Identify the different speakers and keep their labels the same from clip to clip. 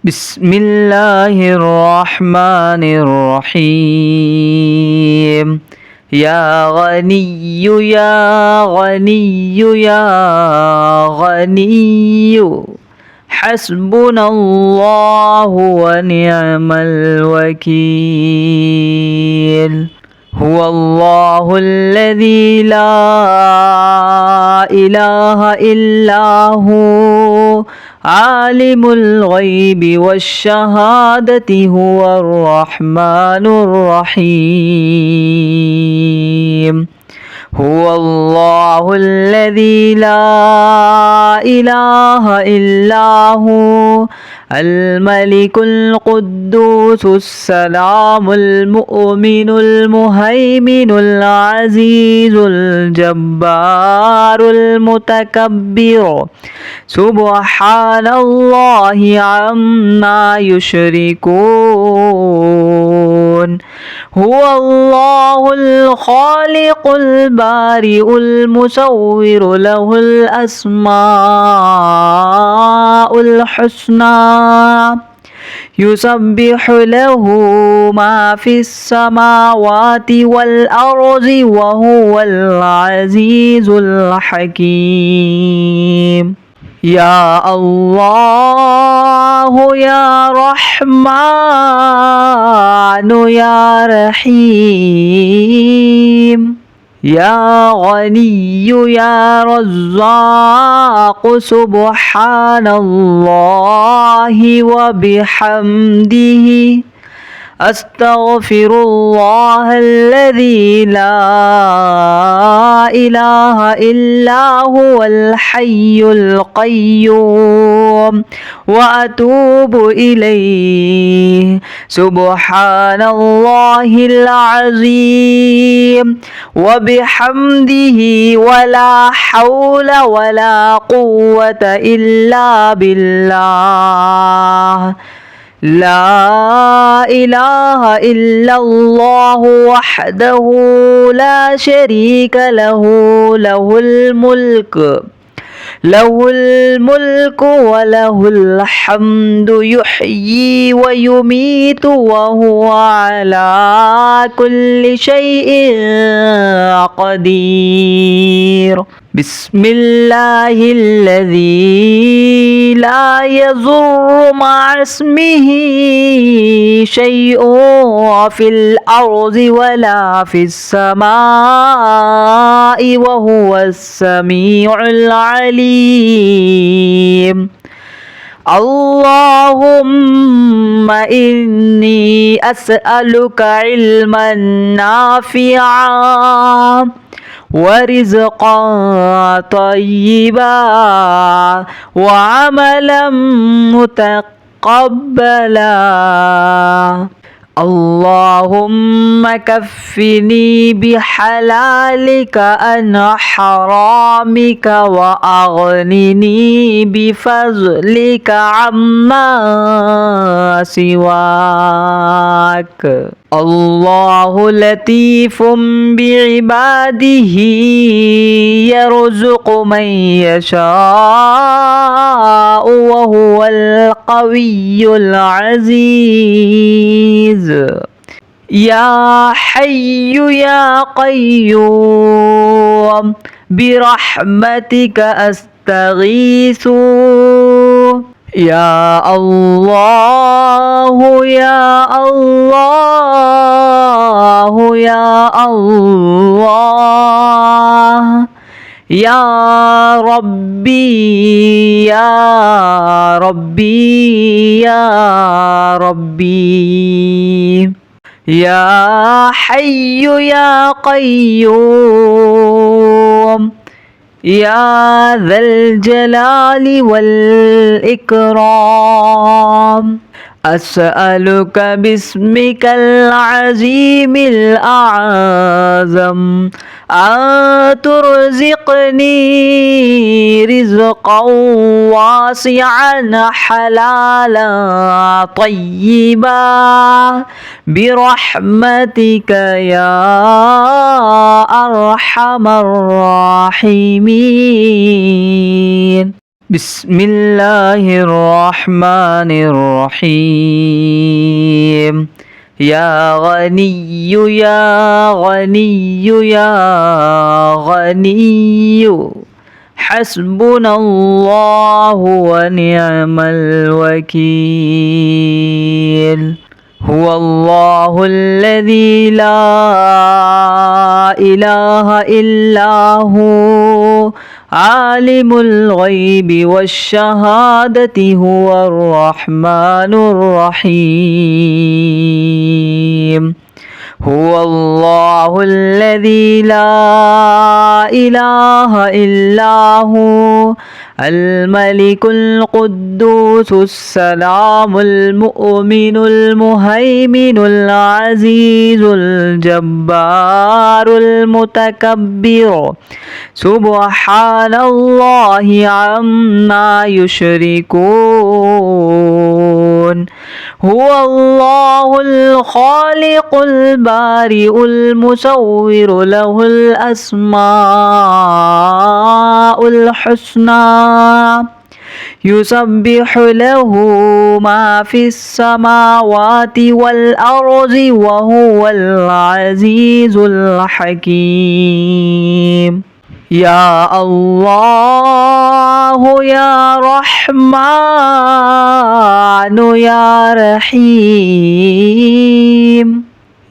Speaker 1: بسم الله الرحمن الرحيم. يا غني يا غني يا غني حسبنا الله ونعم الوكيل. هو الله الذي لا إله إلا هو عالم الغيب والشهادة هو الرحمن الرحيم. هو الله الذي لا إله إلا هو الملك القدوس السلام المؤمن المهيمن العزيز الجبار المتكبر سبحان الله عما يشركون. هو الله الخالق البارئ المصور له الأسماء الحسنى يسبح له ما في السماوات والأرض وهو العزيز الحكيم. يا الله يا رحمن يا رحيم. يا غني يا رزاق سبحان الله وبحمده أستغفر الله الذي لا إله إلا هو الحي القيوم وأتوب إليه. سبحان الله العظيم وبحمده ولا حول ولا قوة إلا بالله. لا إله إلا الله وحده لا شريك له له الملك وله الحمد يحيي ويميت وهو على كل شيء قدير. بسم الله الذي لا يضر مع اسمه شيء في الأرض ولا في السماء وهو السميع العليم. اللهم إني أسألك علما نافعا ورزقا طيبا وعملا متقبلا. اللهم كفني بحلالك عن حرامك وأغنني بفضلك عما سواك. الله لطيف بعباده يرزق من يشاء وهو القوي العزيز. يا حي يا قيوم برحمتك أستغيث. يا الله يا الله يا الله يا ربي يا ربي يا ربي. يا حي يا قيوم يا ذا الجلال والإكرام أسألك باسمك العظيم الأعظم أن ترزقني رزقا واسعا حلالا طيبا برحمتك يا أرحم الراحمين. بسم الله الرحمن الرحيم يا غني يا غني يا غني حسبنا الله ونعم الوكيل هو الله الذي لا إله إلا هو عالم الغيب والشهادة هو الرحمن الرحيم هو الله الذي لا إله إلا هو الملك القدوس السلام المؤمن المهيمن العزيز الجبار المتكبر سبحان الله عما يشركون هو الله الخالق البارئ المصور له الأسماء الحسنى يسبح له ما في السماوات والأرض وهو العزيز الحكيم يا الله يا رحمن يا رحيم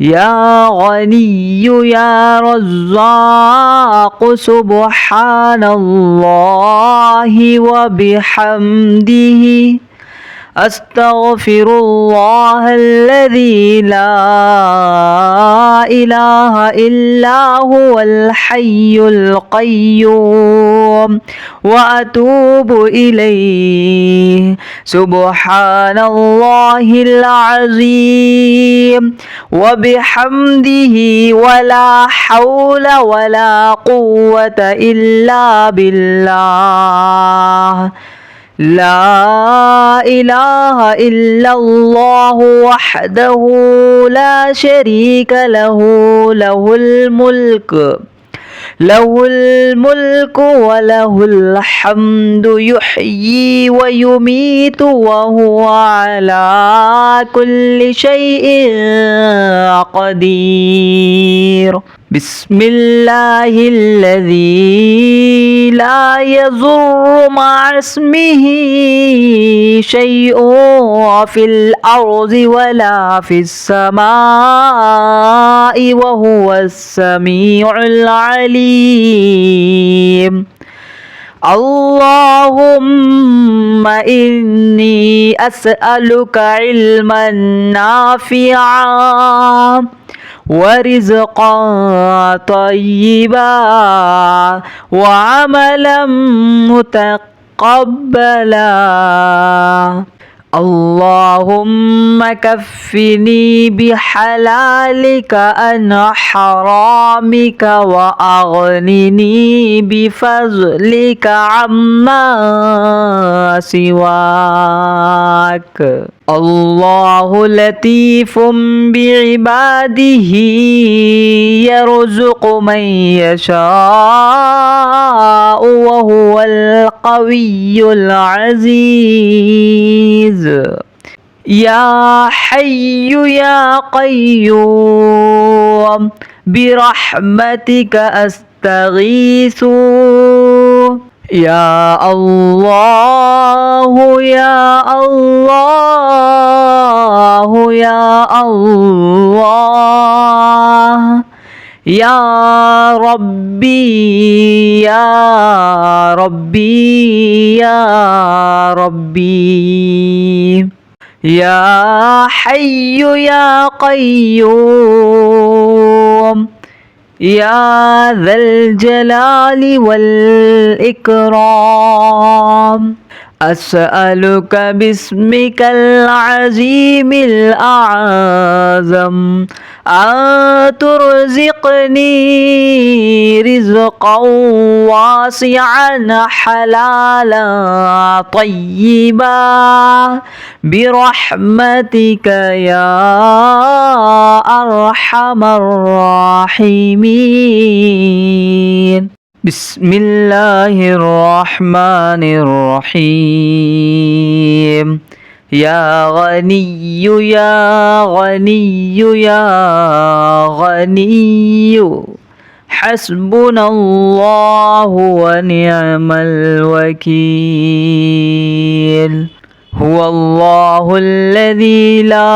Speaker 1: يا غني يا رزاق سبحان الله وبحمده أستغفر الله الذي لا إله إلا هو الحي القيوم وأتوب إليه سبحان الله العظيم وبحمده ولا حول ولا قوة إلا بالله لا إله إلا الله وحده لا شريك له له الملك وله الحمد يحيي ويميت وهو على كل شيء قدير بسم الله الذي لا يضر مع اسمه شيء في الأرض ولا في السماء وهو السميع العليم اللهم إني أسألك علما نافعا ورزقا طيبا وعملا متقبلا اللهم كفني بحلالك عن حرامك وأغنني بفضلك عما سواك الله لطيف بعباده يرزق من يشاء وهو القوي العزيز يا حي يا قيوم برحمتك أستغيث يا الله يا الله يا الله يا ربي يا ربي يا ربي يا حي يا قيوم يا ذا الجلال والإكرام أسألك باسمك العظيم الأعظم أن ترزقني رزقا واسعا حلالا طيبا برحمتك يا أرحم الراحمين. بسم الله الرحمن الرحيم يا غني يا غني يا غني حسبنا الله ونعم الوكيل هو الله الذي لا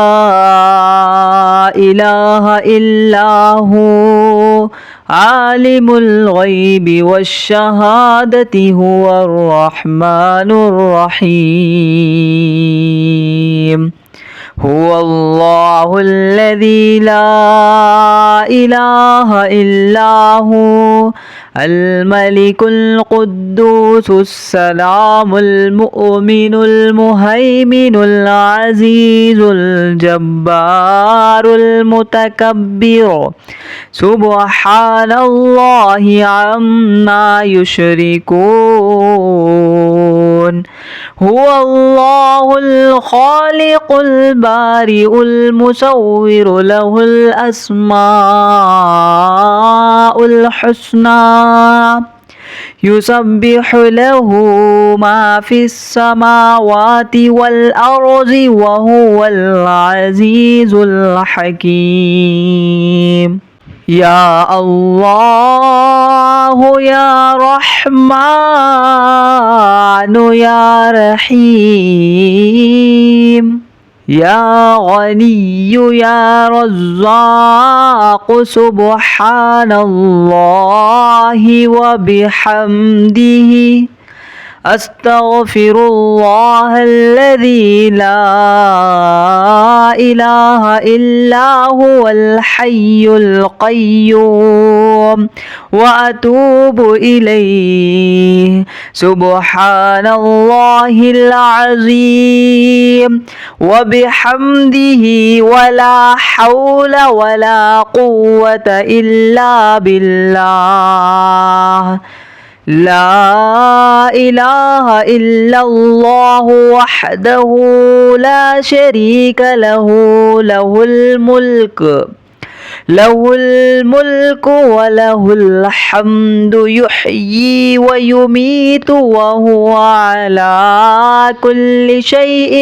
Speaker 1: إله إلا هو عالم الغيب والشهادة هو الرحمن الرحيم هو الله الذي لا إله إلا هو الملك القدوس السلام المؤمن المهيمن العزيز الجبار المتكبر سبحان الله عما يشركون هو الله الخالق البارئ المصور له الأسماء الحسنى يسبح له ما في السماوات والأرض وهو العزيز الحكيم يا الله يا رحمن يا رحيم يا غني يا رزاق سبحان الله وبحمده أستغفر الله الذي لا إله إلا هو الحي القيوم وأتوب إليه سبحان الله العظيم وبحمده ولا حول ولا قوة إلا بالله لا إله إلا الله وحده لا شريك له له الملك وله الحمد يحيي ويميت وهو على كل شيء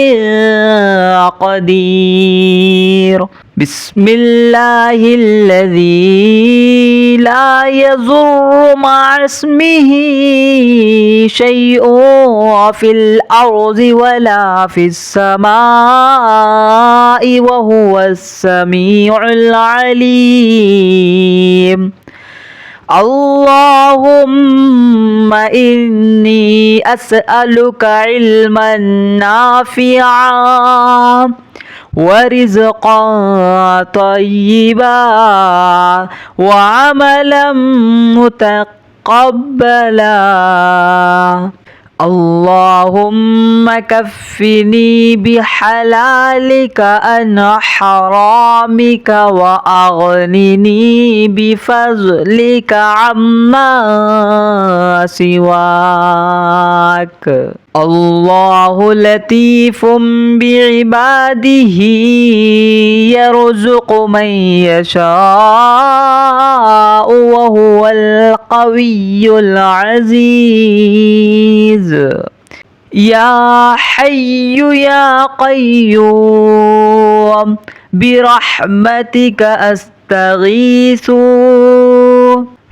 Speaker 1: قدير بسم الله الذي لا يضر مع اسمه شيء في الأرض ولا في السماء وهو السميع العليم اللهم إني أسألك علما نافعا ورزقا طيبا وعملا متقبلا اللهم كفني بحلالك عن حرامك وأغنني بفضلك عما سواك الله لطيف بعباده يرزق من يشاء وهو القوي العزيز يا حي يا قيوم برحمتك أستغيث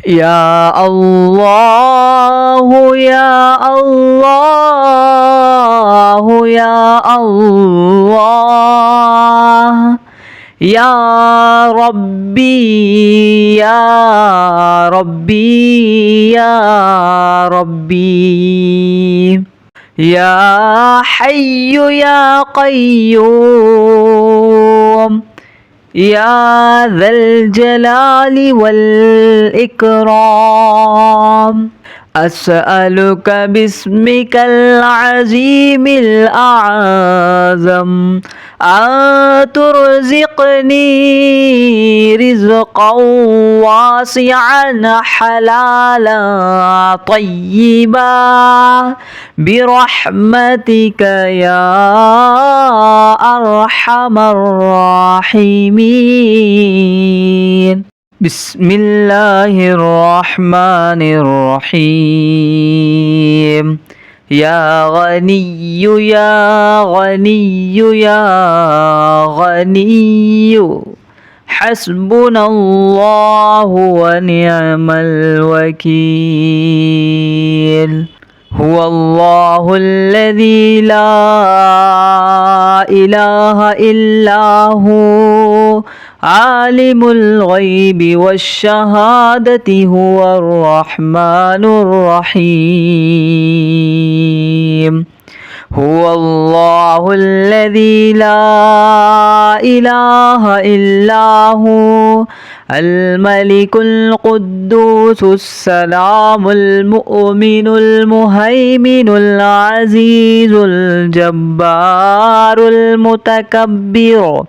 Speaker 1: يا الله يا الله يا الله يا ربي يا ربي يا ربي يا حي يا قيوم يا ذا الجلال والإكرام أسألك باسمك العظيم الأعظم أن ترزقني رزقا واسعا حلالا طيبا برحمتك يا أرحم الراحمين. بسم الله الرحمن الرحيم يا غني يا غني يا غني حسبنا الله ونعم الوكيل هو الله الذي لا إله إلا هو عالم الغيب والشهادة هو الرحمن الرحيم هو الله الذي لا إله إلا هو الملك القدوس السلام المؤمن المهيمن العزيز الجبار المتكبر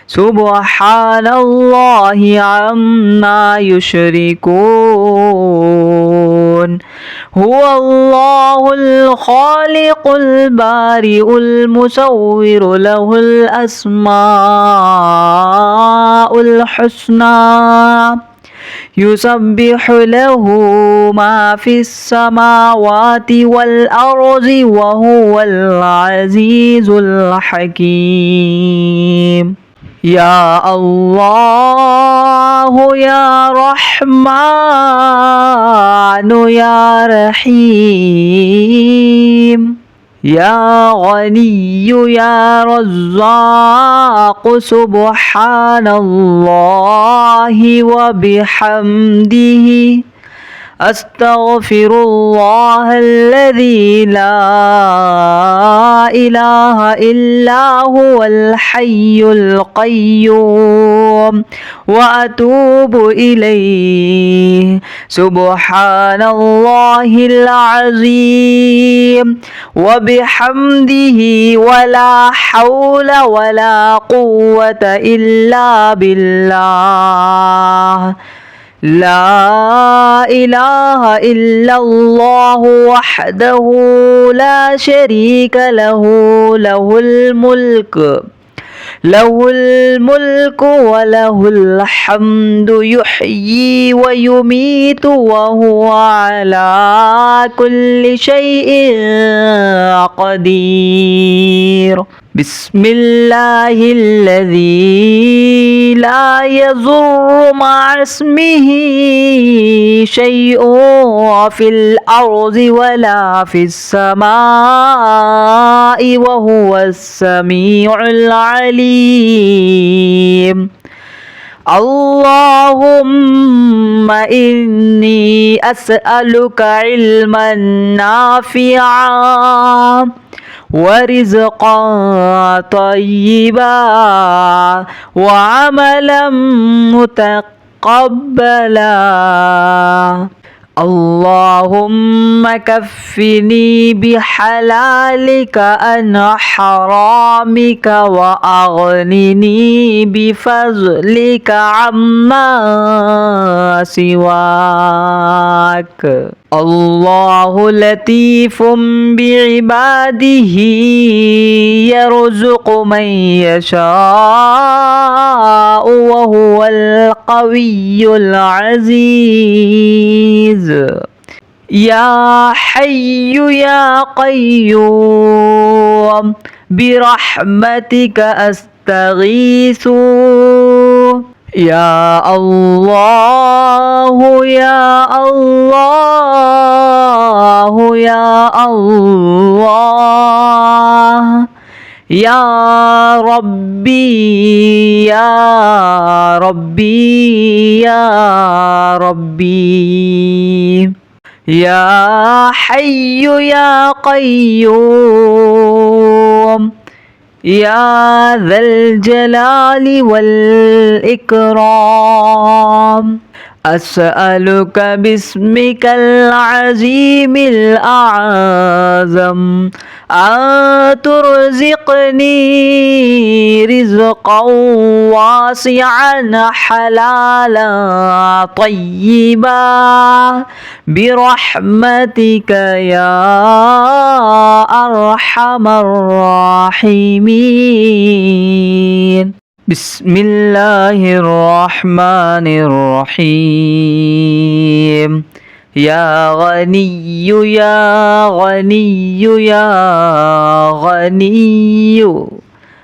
Speaker 1: سبحان الله عما يشركون هو الله الخالق البارئ المصور له الأسماء الحسنى يسبح له ما في السماوات والأرض وهو العزيز الحكيم يا الله يا رحمن يا رحيم يا غني يا رزاق سبحان الله وبحمده أستغفر الله الذي لا إله إلا هو الحي القيوم وأتوب إليه سبحان الله العظيم وبحمده ولا حول ولا قوة إلا بالله لا إله إلا الله وحده لا شريك له له الملك وله الحمد يحيي ويميت وهو على كل شيء قدير بسم الله الذي لا يضر مع اسمه شيء في الأرض ولا في السماء وهو السميع العليم اللهم إني أسألك علما نافعا ورزقا طيبا وعملا متقبلا اللهم كفني بحلالك عن حرامك وأغنني بفضلك عما سواك الله لطيف بعباده يرزق من يشاء وهو القوي العزيز يا حي يا قيوم برحمتك أستغيث يا الله يا الله يا الله يا ربي يا ربي يا ربي يا حي يا قيوم يا ذا الجلال والإكرام أسألك باسمك العظيم الأعظم أن ترزقني رزقا واسعا حلالا طيبا برحمتك يا أرحم الراحمين. بسم الله الرحمن الرحيم يا غني يا غني يا غني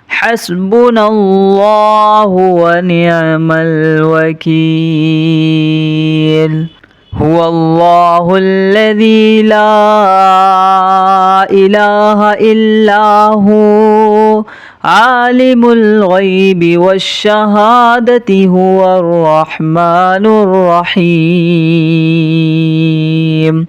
Speaker 1: حسبنا الله ونعم الوكيل هو الله الذي لا إله إلا هو عالم الغيب والشهادة هو الرحمن الرحيم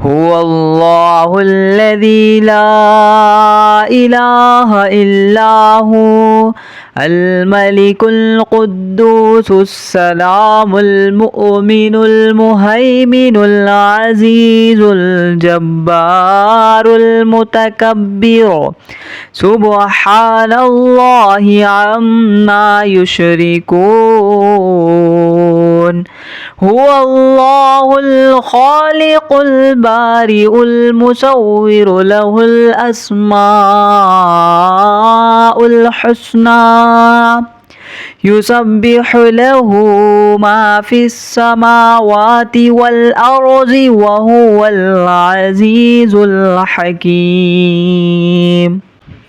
Speaker 1: هو الله الذي لا إله إلا هو الملك القدوس السلام المؤمن المهيمن العزيز الجبار المتكبر سبحان الله عما يشركون هو الله الخالق البارئ المصور له الأسماء الحسنى يسبح له ما في السماوات والأرض وهو العزيز الحكيم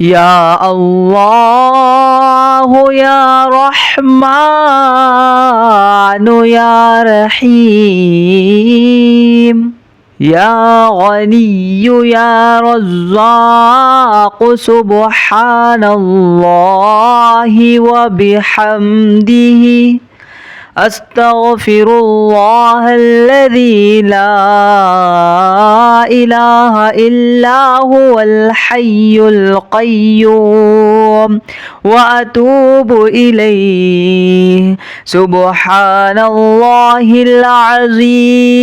Speaker 1: يا الله يا رحمن يا رحيم يا غني يا رزاق سبحان الله وبحمده أستغفر الله الذي لا إله إلا هو الحي القيوم وأتوب إليه سبحان الله العظيم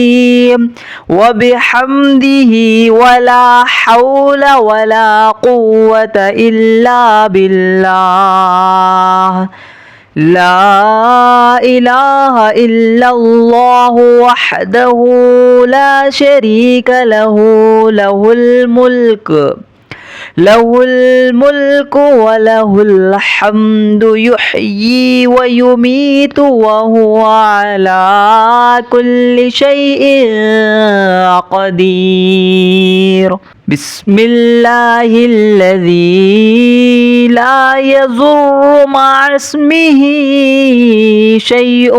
Speaker 1: وبحمده ولا حول ولا قوة إلا بالله لا إله إلا الله وحده لا شريك له له الملك وله الحمد يحيي ويميت وهو على كل شيء قدير بسم الله الذي لا يضر مع اسمه شيء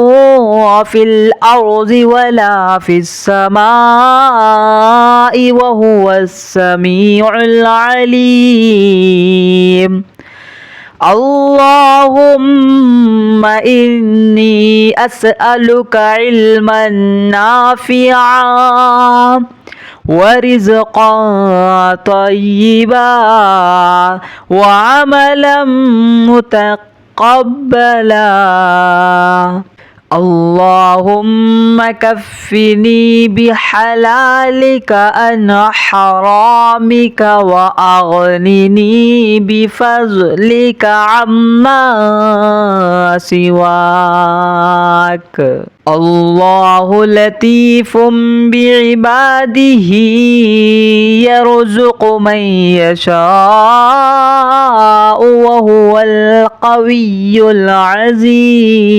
Speaker 1: في الأرض ولا في السماء وهو السميع العليم اللهم إني أسألك علما نافعا ورزقا طيبا وعملا متقبلا اللهم كفني بحلالك عن حرامك وأغنني بفضلك عما سواك الله لطيف بعباده يرزق من يشاء وهو القوي العزيز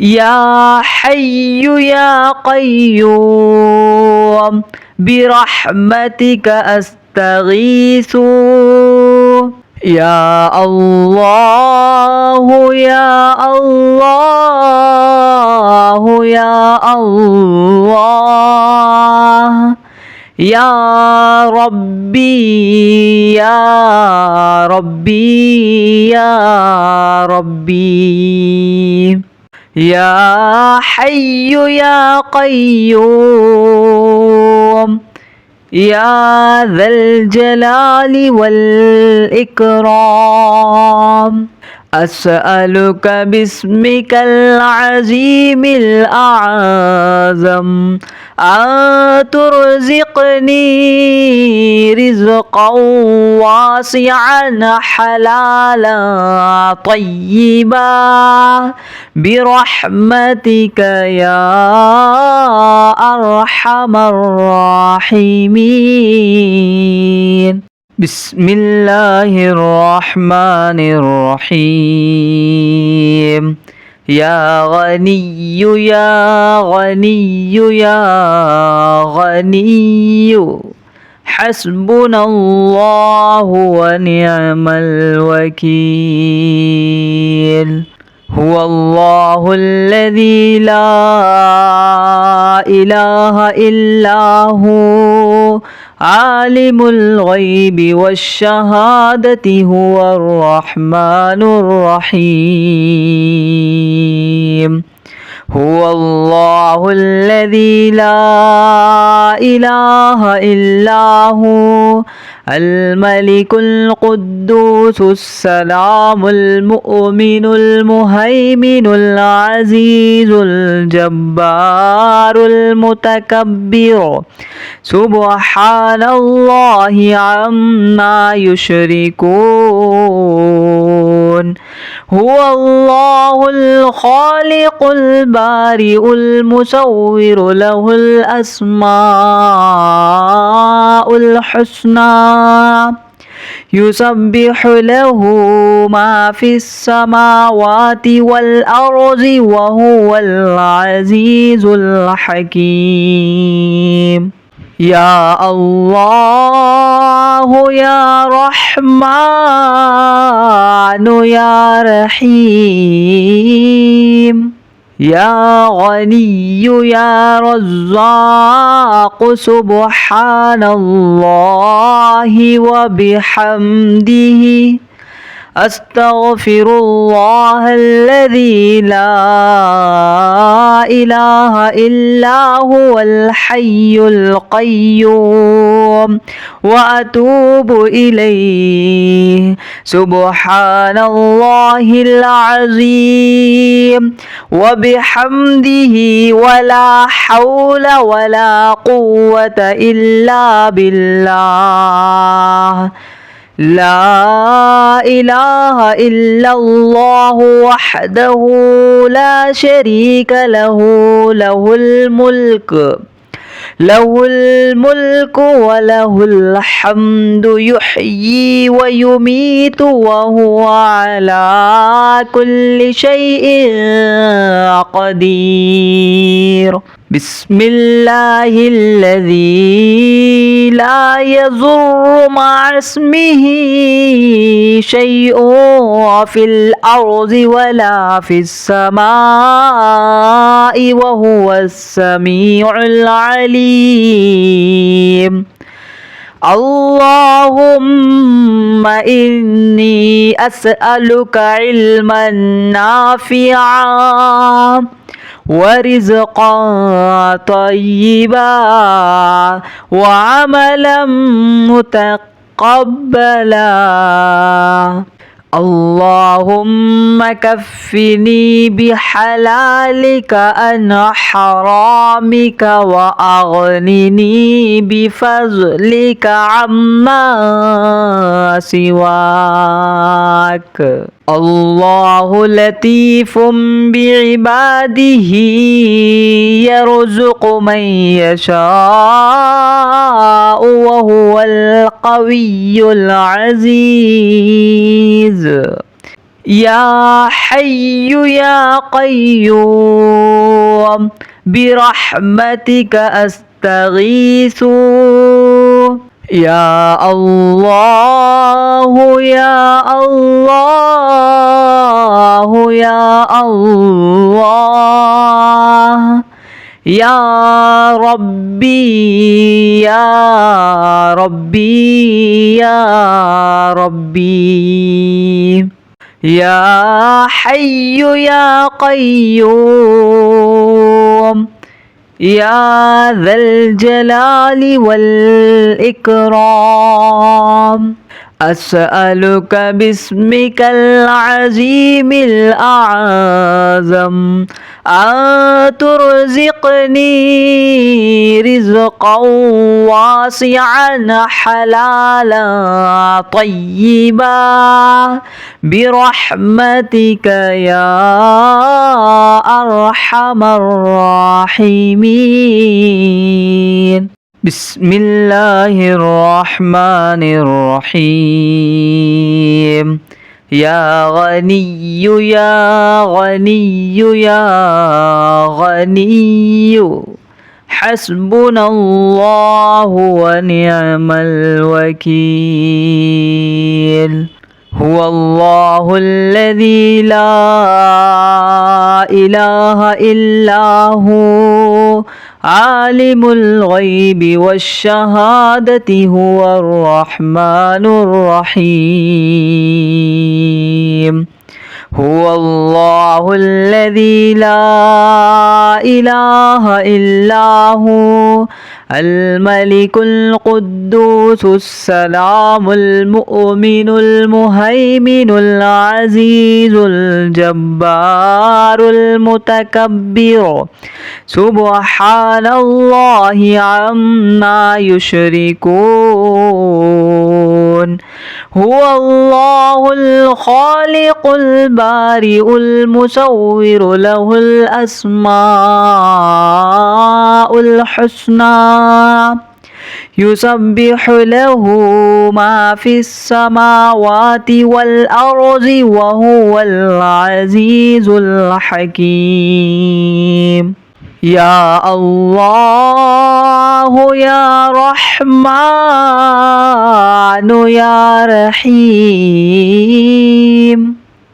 Speaker 1: يا حي يا قيوم برحمتك أستغيث يا الله يا الله يا الله يا ربي يا ربي يا ربي يا حي يا قيوم يا ذا الجلال والإكرام أسألك باسمك العظيم الأعظم أن ترزقني رزقا واسعا حلالا طيبا برحمتك يا أرحم الراحمين. بسم الله الرحمن الرحيم يا غني يا غني يا غني حسبنا الله ونعم الوكيل هو الله الذي لا إله إلا هو عالم الغيب والشهادة هو الرحمن الرحيم هو الله الذي لا إله إلا هو الملك القدوس السلام المؤمن المهيمن العزيز الجبار المتكبر سبحان الله عما يشركون هو الله الخالق البارئ المصور له الأسماء الحسنى يسبح له ما في السماوات والأرض وهو العزيز الحكيم يا الله يا رحمن يا رحيم يا غني يا رزاق سبحان الله وبحمده أستغفر الله الذي لا إله إلا هو الحي القيوم وأتوب إليه سبحان الله العظيم وبحمده ولا حول ولا قوة إلا بالله لا إله إلا الله وحده لا شريك له له الملك وله الحمد يحيي ويميت وهو على كل شيء قدير بسم الله الذي لا يضر مع اسمه شيء في الأرض ولا في السماء وهو السميع العليم اللهم إني أسألك علما نافعا ورزقا طيبا وعملا متقبلا اللهم كفني بحلالك عن حرامك وأغنني بفضلك عما سواك الله لطيف بعباده يرزق من يشاء وهو القوي العزيز يا حي يا قيوم برحمتك أستغيث يا الله يا الله يا الله يا ربي يا ربي يا ربي يا حي يا قيوم يا ذا الجلال والإكرام أسألك باسمك العظيم الأعظم أن ترزقني رزقا واسعا حلالا طيبا برحمتك يا أرحم الراحمين بسم الله الرحمن الرحيم يا غني يا غني يا غني حسبنا الله ونعم الوكيل هو الله الذي لا إله إلا هو عالم الغيب والشهادة هو الرحمن الرحيم هو الله الذي لا إله إلا هو الملك القدوس السلام المؤمن المهيمن العزيز الجبار المتكبر سبحان الله عما يشركون هو الله الخالق البارئ المصور له الأسماء الحسنى يسبح له ما في السماوات والأرض وهو العزيز الحكيم يا الله يا رحمن يا رحيم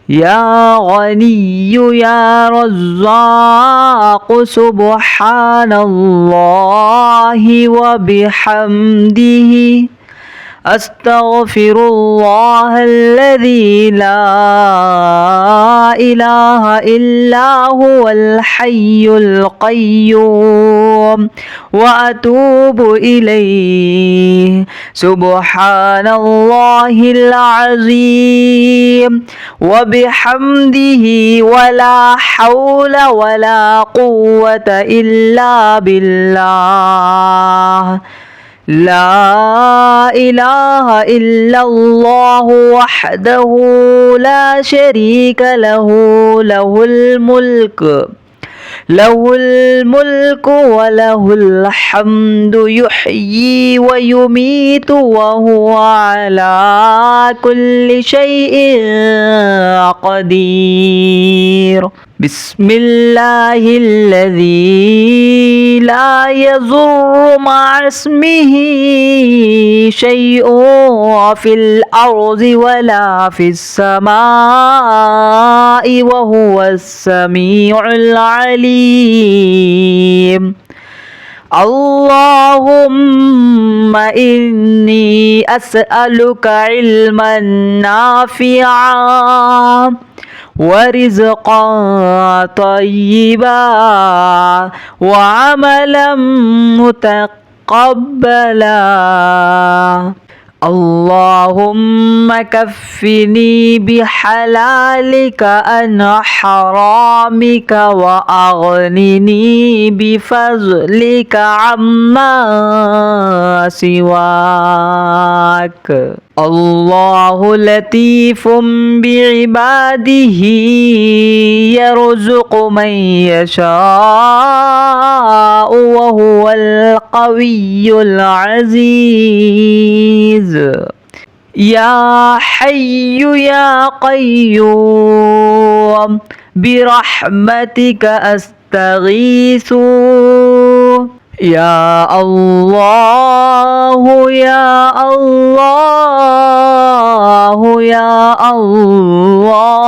Speaker 1: يا غني يا رزاق سبحان الله وبحمده أستغفر الله الذي لا إله إلا هو الحي القيوم وأتوب إليه سبحان الله العظيم وبحمده ولا حول ولا قوة إلا بالله لا إله إلا الله وحده لا شريك له له الملك وله الحمد يحيي ويميت وهو على كل شيء قدير بسم الله الذي لا يضر مع اسمه شيء في الأرض ولا في السماء وهو السميع العليم اللهم إني أسألك علما نافعا ورزقا طيبا وعملا متقبلا اللهم كفني بحلالك عن حرامك وأغنني بفضلك عما سواك الله لطيف بعباده يرزق من يشاء وهو القوي العزيز يا حي يا قيوم برحمتك أستغيث يا الله يا الله يا الله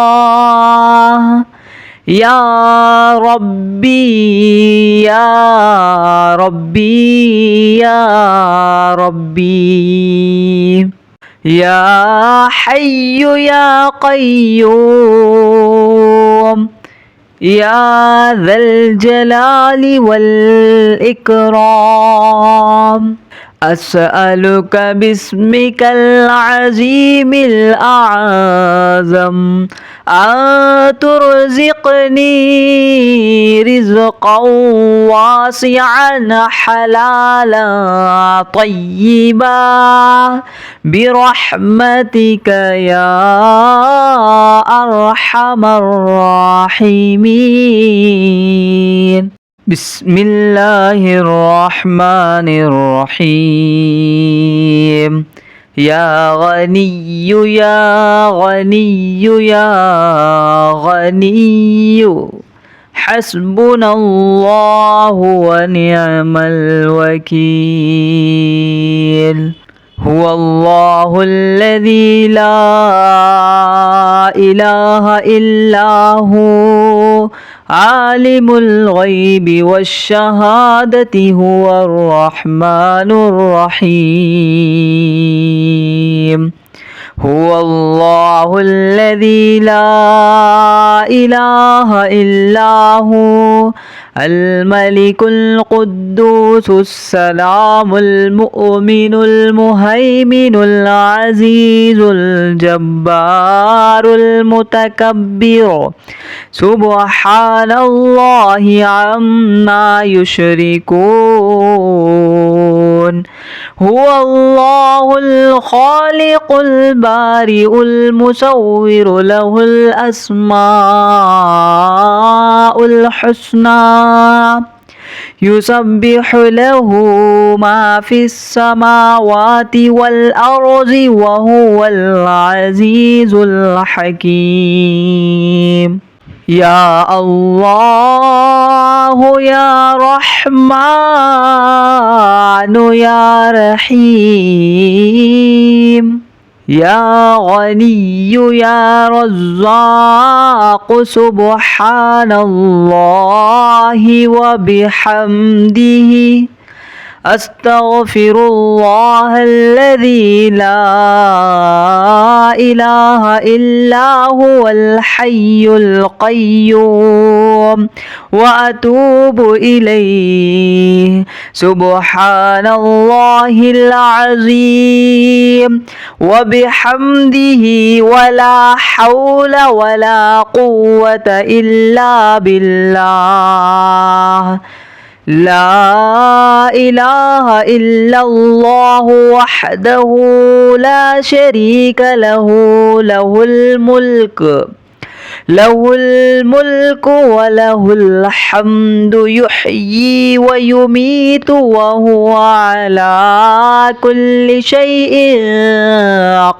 Speaker 1: يا ربي يا ربي يا ربي يا حي يا قيوم يا ذا الجلال والإكرام أسألك باسمك العظيم الأعظم أن ترزقني رزقا واسعا حلالا طيبا برحمتك يا أرحم الراحمين بسم الله الرحمن الرحيم يا غني يا غني يا غني حسبنا الله ونعم الوكيل هو الله الذي لا إله إلا هو عالم الغيب والشهادة هو الرحمن الرحيم هو الله الذي لا إله إلا هو الملك القدوس السلام المؤمن المهيمن العزيز الجبار المتكبر سبحان الله عما يشركون هو الله الخالق البارئ المصور له الأسماء الحسنى يسبح له ما في السماوات والأرض وهو العزيز الحكيم يا الله يا رحمن يا رحيم يا غني يا رزاق سبحان الله وبحمده أستغفر الله الذي لا إله إلا هو الحي القيوم وأتوب إليه سبحان الله العظيم وبحمده ولا حول ولا قوة إلا بالله لا إله إلا الله وحده لا شريك له له الملك وله الحمد يحيي ويميت وهو على كل شيء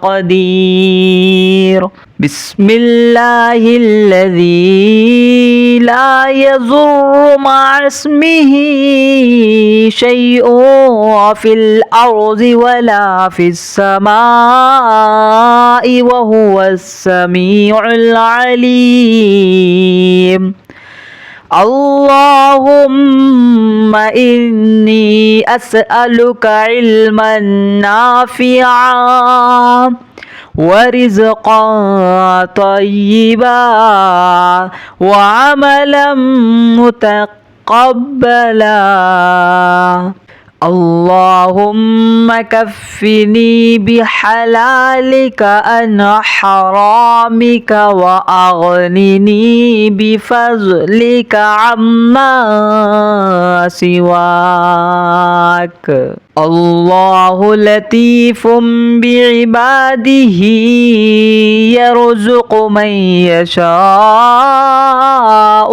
Speaker 1: قدير بسم الله الذي لا يضر مع اسمه شيء في الأرض ولا في السماء وهو السميع العليم اللهم إني أسألك علما نافعا ورزقا طيبا وعملا متقبلا اللهم كفني بحلالك عن حرامك وأغنني بفضلك عما سواك الله لطيف بعباده يرزق من يشاء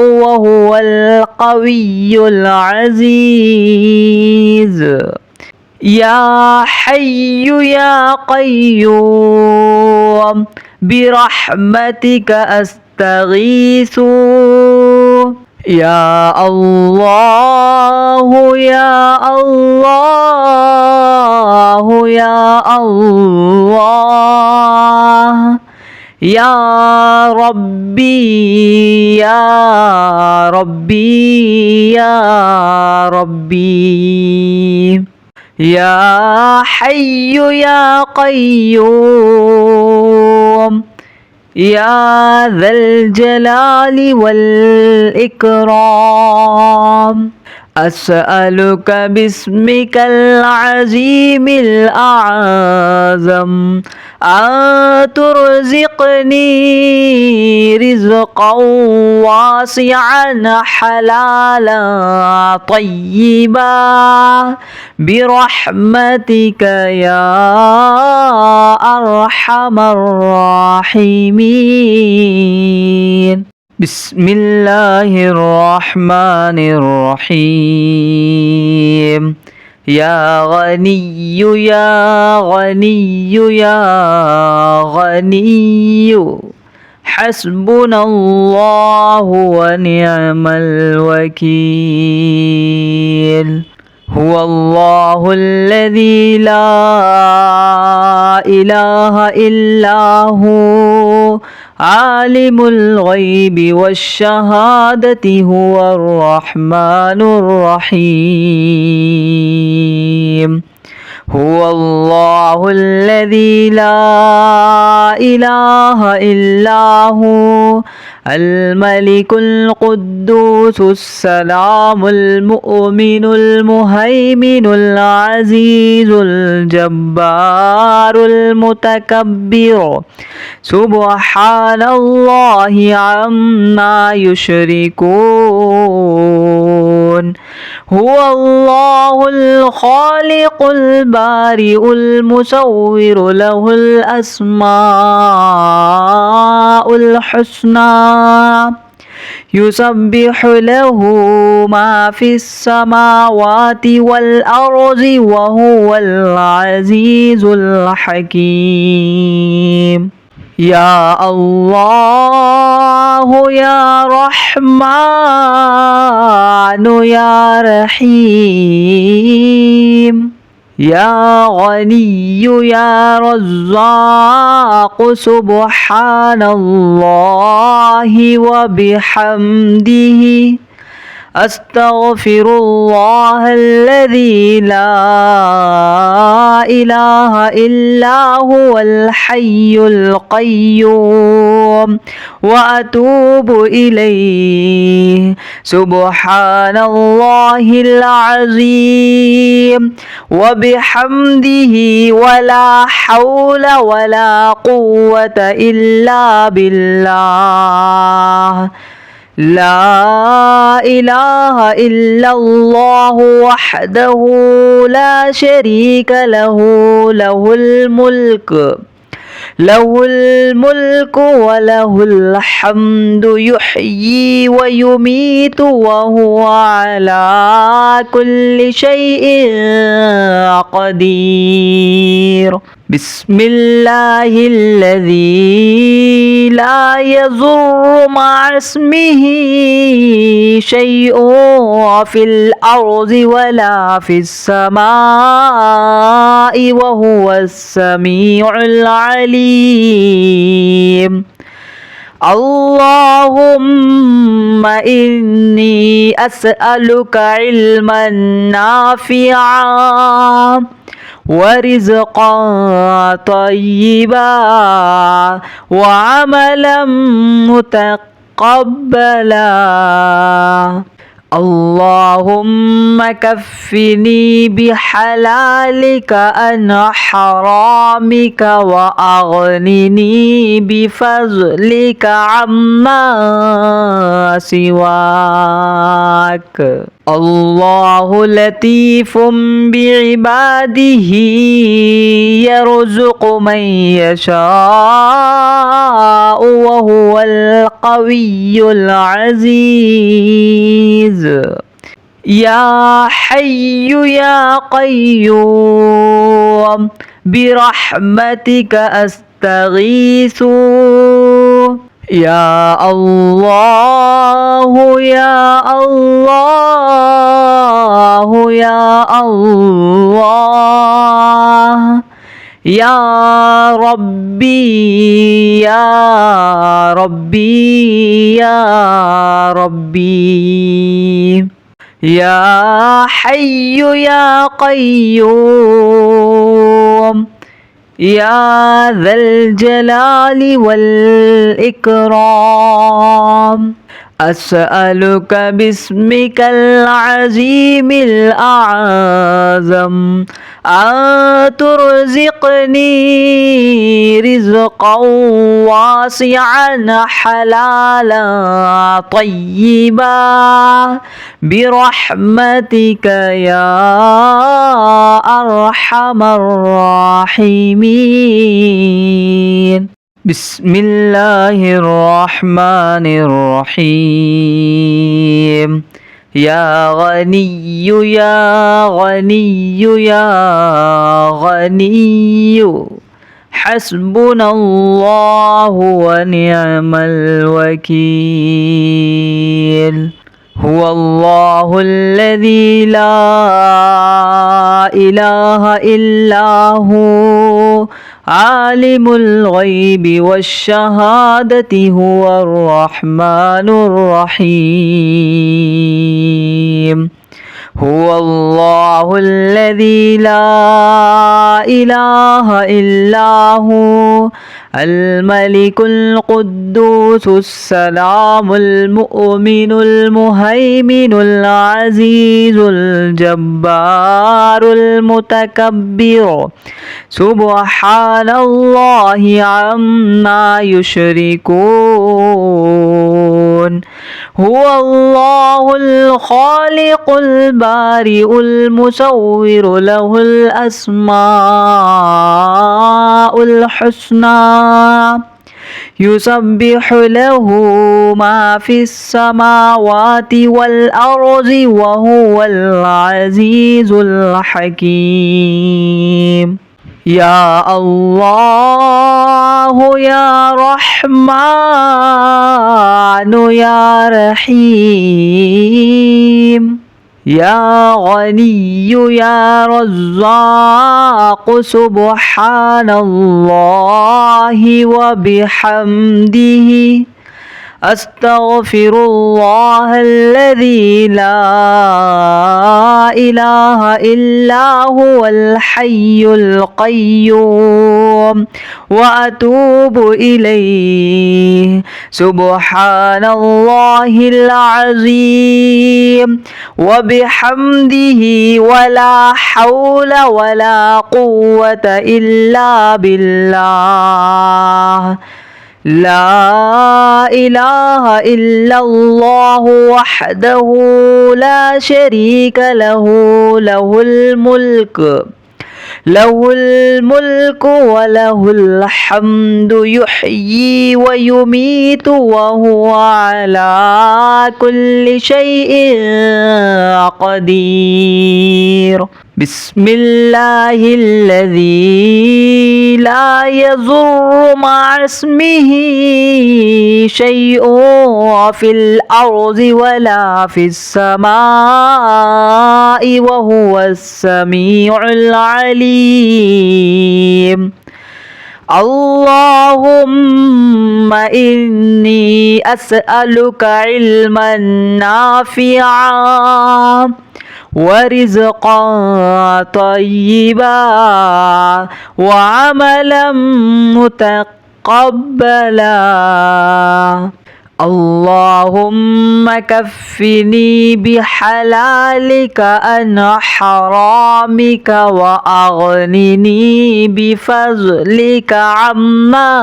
Speaker 1: وهو القوي العزيز يا حي يا قيوم برحمتك أستغيث يا الله يا الله يا الله يا ربي يا ربي يا ربي يا حي يا قيوم يا ذا الجلال والإكرام أسألك باسمك العظيم الأعظم أن ترزقني رزقا واسعا حلالا طيبا برحمتك يا أرحم الراحمين. بسم الله الرحمن الرحيم يا غني يا غني يا غني حسبنا الله ونعم الوكيل هو الله الذي لا إله إلا هو عالم الغيب والشهادة هو الرحمن الرحيم هو الله الذي لا إله إلا هو الملك القدوس السلام المؤمن المهيمن العزيز الجبار المتكبر سبحان الله عما يشركون هو الله الخالق البارئ المصور له الأسماء الحسنى يسبح له ما في السماوات والأرض وهو العزيز الحكيم يا الله يا رحمن يا رحيم يا غني يا رزاق سبحان الله وبحمده أستغفر الله الذي لا إله إلا هو الحي القيوم وأتوب إليه سبحان الله العظيم وبحمده ولا حول ولا قوة إلا بالله لا إله إلا الله وحده لا شريك له له الملك وله الحمد يحيي ويميت وهو على كل شيء قدير بسم الله الذي لا يضر مع اسمه شيء في الأرض ولا في السماء وهو السميع العليم اللهم إني أسألك علما نافعا ورزقا طيبا وعملا متقبلا اللهم كفني بحلالك عن حرامك وأغنني بفضلك عما سواك الله لطيف بعباده يرزق من يشاء وهو القوي العزيز يا حي يا قيوم برحمتك أستغيث يا الله يا الله يا الله يا ربي يا ربي يا ربي يا حي يا قيوم يا ذا الجلال والإكرام أسألك باسمك العظيم الأعظم أن ترزقني رزقا واسعا حلالا طيبا برحمتك يا أرحم الراحمين بسم الله الرحمن الرحيم يا غني يا غني يا غني حسبنا الله ونعم الوكيل هو الله الذي لا إله إلا هو عالم الغيب والشهادة هو الرحمن الرحيم هو الله الذي لا إله إلا هو الملك القدوس السلام المؤمن المهيمن العزيز الجبار المتكبر سبحان الله عما يشركون هو الله الخالق البارئ المصور له الأسماء الحسنى يسبح له ما في السماوات والأرض وهو العزيز الحكيم يا الله يا رحمن يا رحيم يا غني يا رزاق سبحان الله وبحمده أستغفر الله الذي لا إله إلا هو الحي القيوم وأتوب إليه سبحان الله العظيم وبحمده ولا حول ولا قوة إلا بالله لا إله إلا الله وحده لا شريك له له الملك وله الحمد يحيي ويميت وهو على كل شيء قدير بسم الله الذي لا يضر مع اسمه شيء في الأرض ولا في السماء وهو السميع العليم اللهم إني أسألك علما نافعا ورزقا طيبا وعملا متقبلا اللهم كفني بحلالك عن حرامك وأغنني بفضلك عما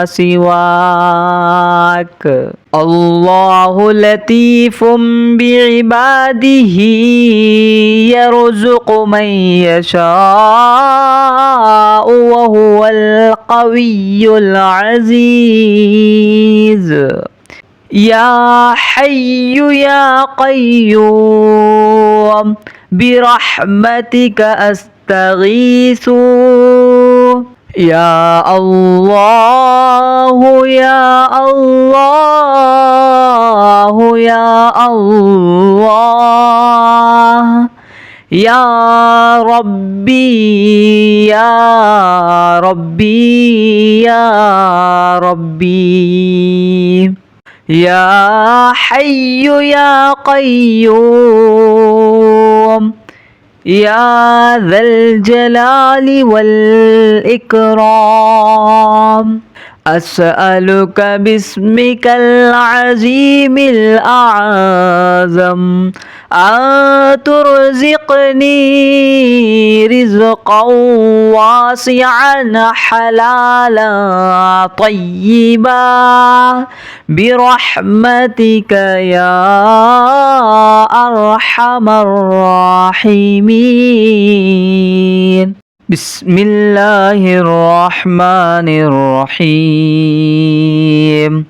Speaker 1: سواك الله لطيف بعباده يرزق من يشاء وهو القوي العزيز يا حي يا قيوم برحمتك أستغيث يا الله يا الله يا الله يا ربي يا ربي يا ربي يا حي يا قيوم يا ذا الجلال والإكرام أسألك باسمك العظيم الأعظم أن ترزقني رزقا واسعا حلالا طيبا برحمتك يا أرحم الراحمين. بسم الله الرحمن الرحيم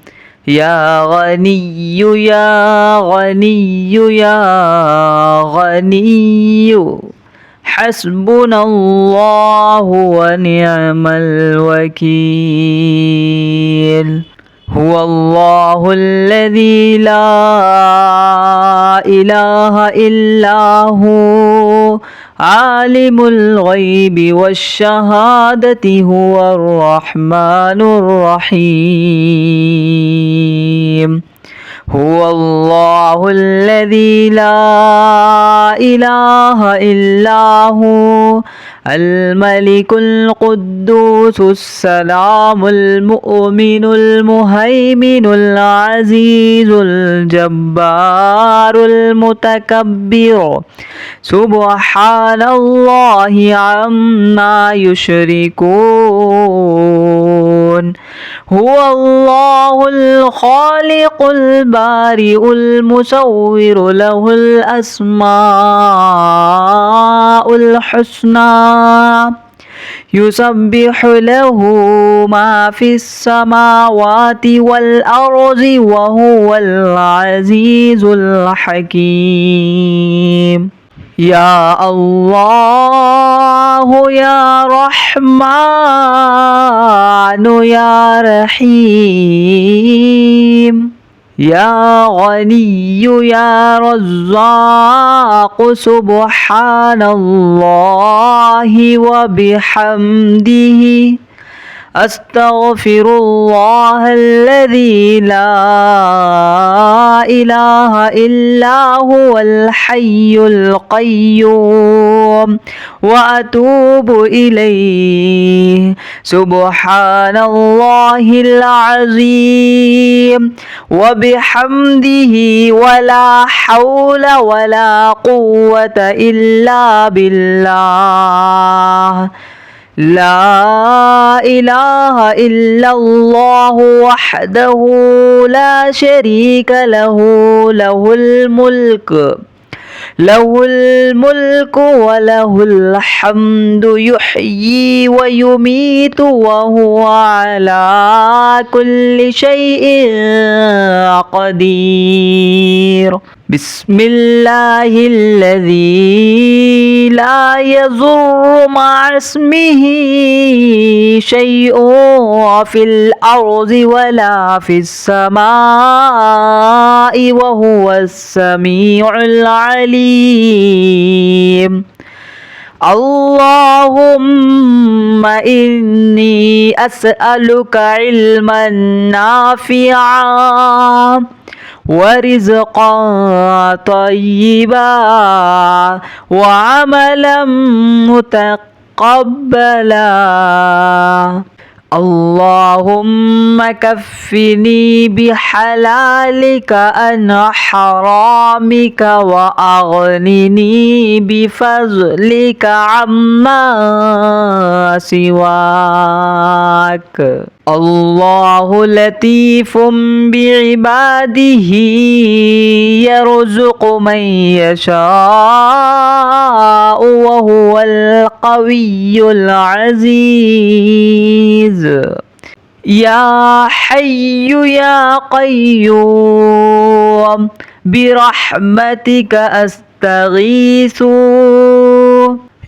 Speaker 1: يا غني يا غني يا غني حسبنا الله ونعم الوكيل هو الله الذي لا إله إلا هو عالم الغيب والشهادة هو الرحمن الرحيم هو الله الذي لا إله إلا هو الملك القدوس السلام المؤمن المهيمن العزيز الجبار المتكبر سبحان الله عما يشركون هو الله الخالق البارئ المصور له الأسماء الحسنى يسبح له ما في السماوات والأرض وهو العزيز الحكيم يا الله يا رحمن يا رحيم يا غني يا رزاق سبحان الله وبحمده أستغفر الله الذي لا إله إلا هو الحي القيوم وأتوب إليه سبحان الله العظيم وبحمده ولا حول ولا قوة إلا بالله لا إله إلا الله وحده لا شريك له له الملك وله الحمد يحيي ويميت وهو على كل شيء قدير بسم الله الذي لا يضر مع اسمه شيء في الأرض ولا في السماء وهو السميع العليم اللهم إني أسألك علما نافعا ورزقا طيبا وعملا متقبلا اللهم كفني بحلالك عن حرامك وأغنني بفضلك عما سواك الله لطيف بعباده يرزق من يشاء وهو القوي العزيز يا حي يا قيوم برحمتك أستغيث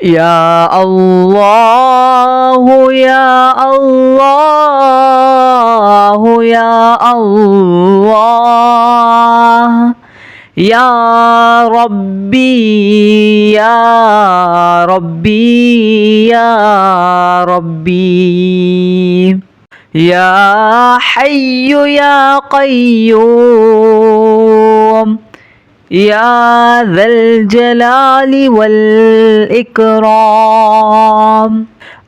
Speaker 1: يا الله يا الله يا الله يا ربي يا ربي يا ربي يا حي يا قيوم يا ذا الجلال والإكرام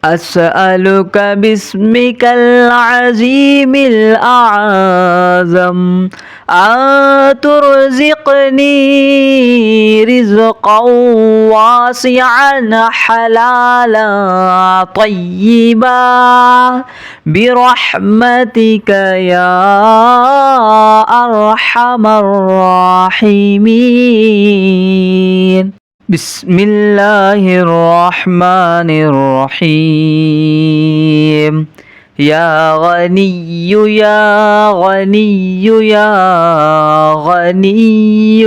Speaker 1: أسألك باسمك العظيم الأعظم أن ترزقني رزقا واسعا حلالا طيبا برحمتك يا أرحم الراحمين بسم الله الرحمن الرحيم يا غني يا غني يا غني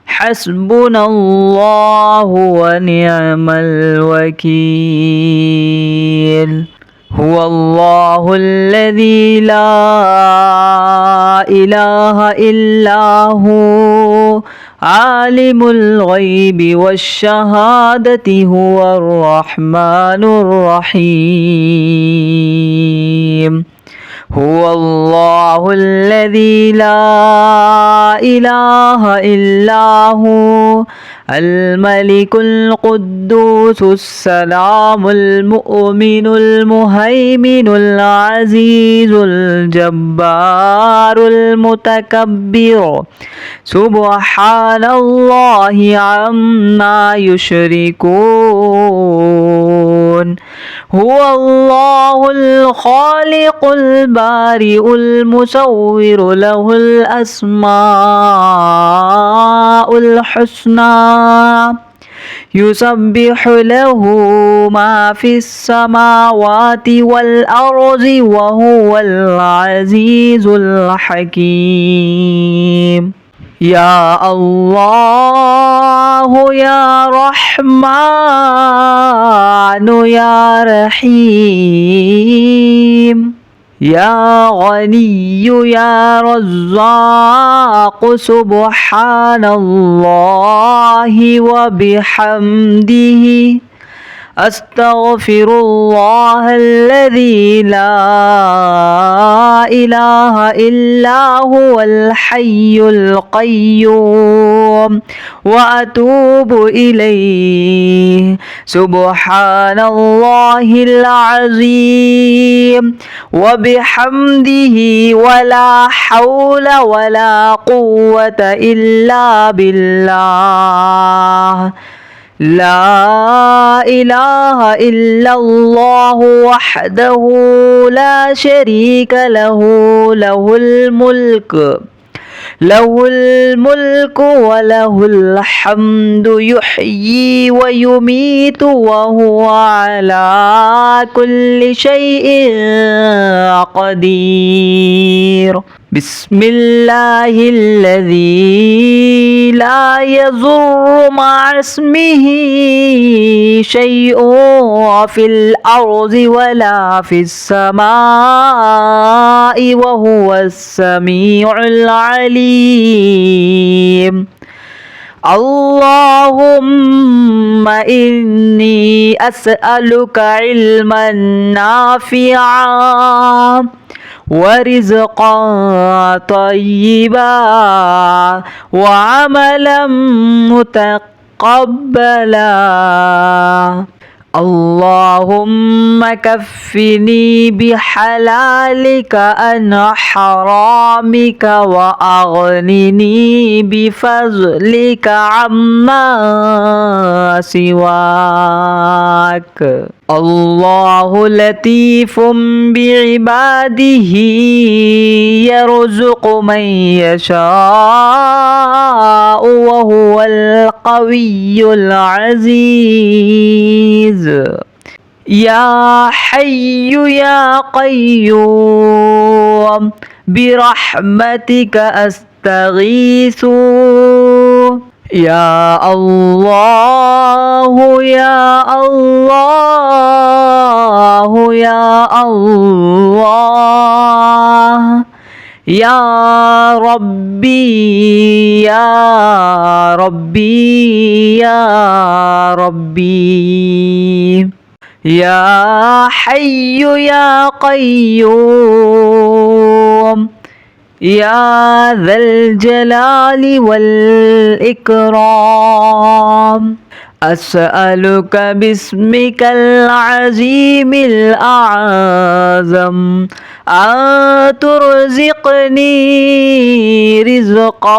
Speaker 1: حسبنا الله ونعم الوكيل هو الله الذي لا إله إلا هو عالم الغيب والشهادة هو الرحمن الرحيم هو الله الذي لا إله إلا هو الملك القدوس السلام المؤمن المهيمن العزيز الجبار المتكبر سبحان الله عما يشركون هو الله الخالق البارئ المصور له الأسماء الحسنى يسبح له ما في السماوات والأرض وهو العزيز الحكيم يا الله يا رحمن يا رحيم يا غني يا رزاق سبحان الله وبحمده أستغفر الله الذي لا إله إلا هو الحي القيوم وأتوب إليه سبحان الله العظيم وبحمده ولا حول ولا قوة إلا بالله لا إله إلا الله وحده لا شريك له له الملك وله الحمد يحيي ويميت وهو على كل شيء قدير بسم الله الذي لا يضر مع اسمه شيء في الأرض ولا في السماء وهو السميع العليم اللهم إني أسألك علما نافعا ورزقا طيبا وعملا متقبلا اللهم كفني بحلالك عن حرامك وأغنني بفضلك عما سواك الله لطيف بعباده يرزق من يشاء وهو القوي العزيز يا حي يا قيوم برحمتك أستغيث يا الله يا الله يا الله يا ربي يا ربي يا ربي يا حي يا قيوم يا ذا الجلال والإكرام أسألك باسمك العظيم الأعظم أن ترزقني رزقا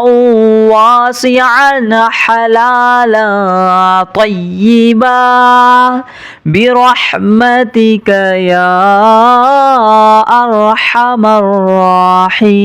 Speaker 1: واسعا حلالا طيبا برحمتك يا أرحم الراحمين.